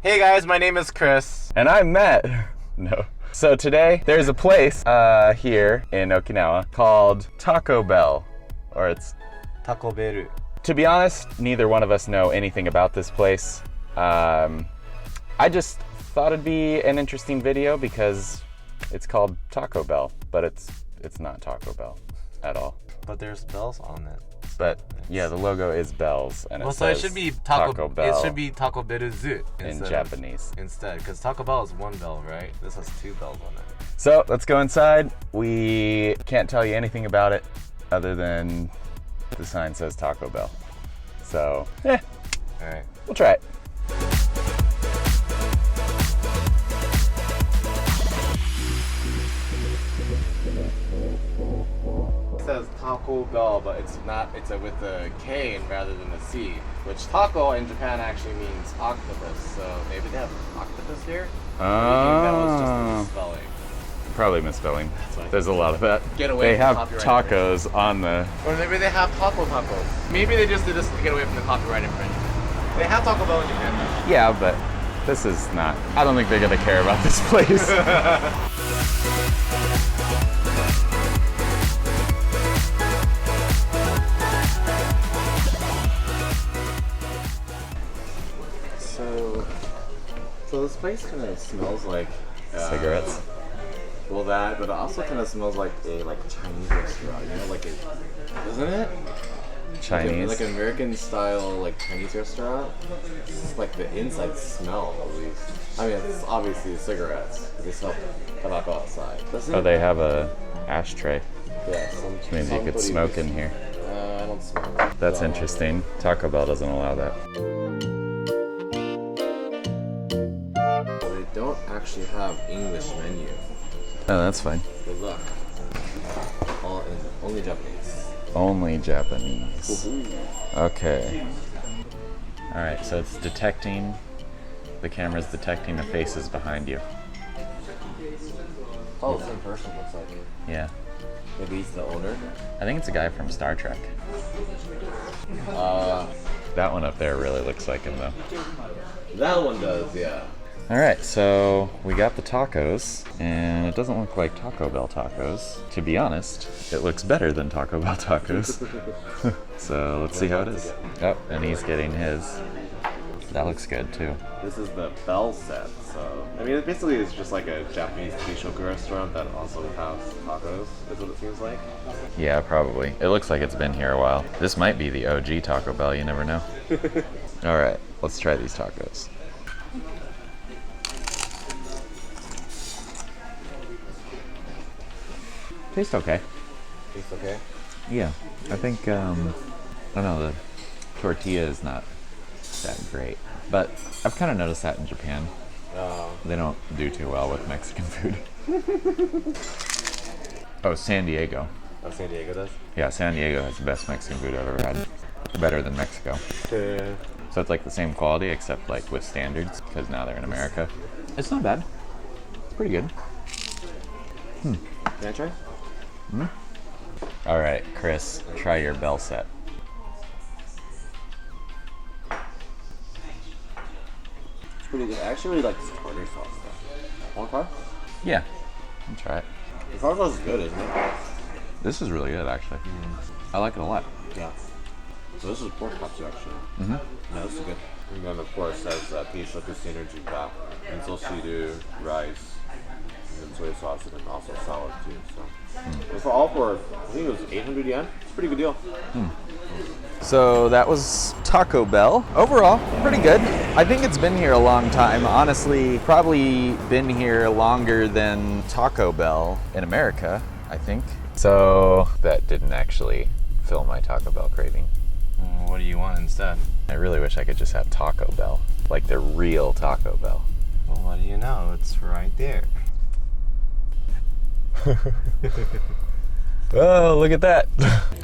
Hey guys, my name is Chris. And I'm Matt. No. So today, there's a place here in Okinawa called Taco Bell. Or it's... Taco Bell. To be honest, neither one of us know anything about this place. I just thought it'd be an interesting video because it's called Taco Bell, but it's not Taco Bell at all. But there's bells on it. But yeah, the logo is bells, and Well, it so says it should be Taco Bell. It should be Taco Bell in Japanese. Instead, because Taco Bell is one bell, right? This has two bells on it. So let's go inside. We can't tell you anything about it other than the sign says Taco Bell. So, All right. we'll try it. It says Taco Bell, but it's not. It's with a K rather than a C. Which taco in Japan actually means octopus. So maybe they have octopus here. That was just a misspelling. Probably misspelling. why. There's a lot of that. Get away They from have copyright tacos on the... Or maybe they have tacos. Maybe they just did this to get away from the copyright infringement. They have Taco Bell in Japan though. Yeah, but this is not... I don't think they're gonna care about this place. So this place kind of smells like Cigarettes. Well, that, but it also kind of smells like a Chinese restaurant. You know, doesn't it? Chinese. Like an American style Chinese restaurant. It's like the inside smell at least. I mean, it's obviously cigarettes. They sell tobacco outside. Oh, they have a ashtray. Yeah. Which means you could smoke in here. I don't smoke. That's interesting. Taco Bell doesn't allow that. They don't actually have English menu. Oh, that's fine. Good luck. Only Japanese. Only Japanese. Okay. Alright, so it's detecting, the camera's detecting the faces behind you. Oh, the same person looks like it. Yeah. Maybe he's the owner. I think it's a guy from Star Trek. That one up there really looks like him though. That one does, yeah. Alright, so we got the tacos, and it doesn't look like Taco Bell tacos. To be honest, it looks better than Taco Bell tacos. So let's see how it is. Oh, and he's getting his. That looks good too. This is the Bell set, so I mean, basically it's just like a Japanese Kishoku restaurant that also has tacos, is what it seems like. Yeah, probably. It looks like it's been here a while. This might be the OG Taco Bell, you never know. Alright, let's try these tacos. Tastes okay. Tastes okay? Yeah, I think, I don't know, the tortilla is not that great. But I've kind of noticed that in Japan. They don't do too well with Mexican food. Oh, San Diego. Oh, San Diego does? Yeah, San Diego has the best Mexican food I've ever had. Better than Mexico. Yeah. So it's like the same quality except like with standards because now they're in America. It's not bad. It's pretty good. Can I try? All right, Chris, try your Bell set. It's pretty good. I actually really like this tartar sauce though. Want to try? Yeah, I'll try it. The tartar sauce is good, isn't it? This is really good, actually. I like it a lot. Yeah. So this is pork katsu actually. Mm-hmm. Yeah, this is good. And then of course there's Pishoku Synergy Pack, and shiru, rice, and soy sauce, and then also salad too. So and for I think it was 800 yen. It's a pretty good deal. So that was Taco Bell. Overall, pretty good. I think it's been here a long time. Honestly, probably been here longer than Taco Bell in America, I think. So that didn't actually fill my Taco Bell craving. What do you want instead? I really wish I could just have Taco Bell, like the real Taco Bell. Well, what do you know? It's right there. Oh, look at that.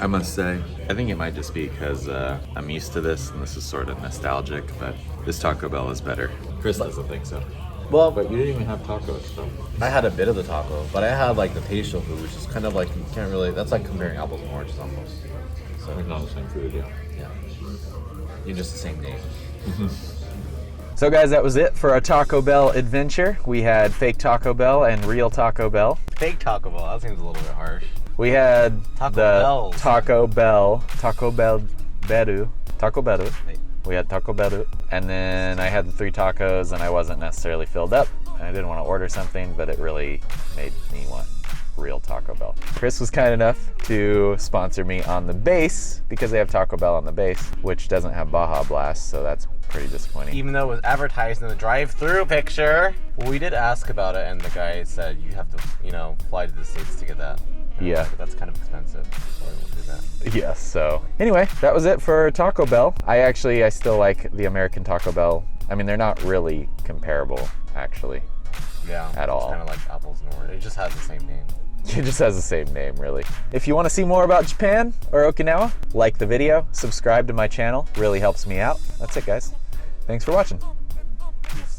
I must say, I think it might just be because I'm used to this and this is sort of nostalgic, but this Taco Bell is better. Chris doesn't think so. Well, But you didn't even have tacos, so. I had a bit of the taco, but I had like the Peisho food, which is kind of like, you can't really, that's like comparing apples and oranges almost. So, It's not the same food, yeah. yeah. You're just the same name. So guys, that was it for our Taco Bell adventure. We had fake Taco Bell and real Taco Bell. Fake Taco Bell. That seems a little bit harsh. We had Taco the Bells. Taco Bell Beru. Wait. We had Taco Beru, and then I had the 3 tacos, and I wasn't necessarily filled up. And I didn't want to order something, but it really made me want real Taco Bell. Chris was kind enough to sponsor me on the base because they have Taco Bell on the base, which doesn't have Baja Blast, so that's pretty disappointing. Even though it was advertised in the drive-through picture. Well, we did ask about it, and the guy said you have to, fly to the States to get that. Yeah. But that's kind of expensive, so we won't do that. Yeah, so anyway, that was it for Taco Bell. I still like the American Taco Bell. I mean, they're not really comparable, actually. Yeah. At all. It's kind of like apples and oranges. It just has the same name. It just has the same name, really. If you want to see more about Japan or Okinawa, like the video, subscribe to my channel. Really helps me out. That's it, guys. Thanks for watching. Peace.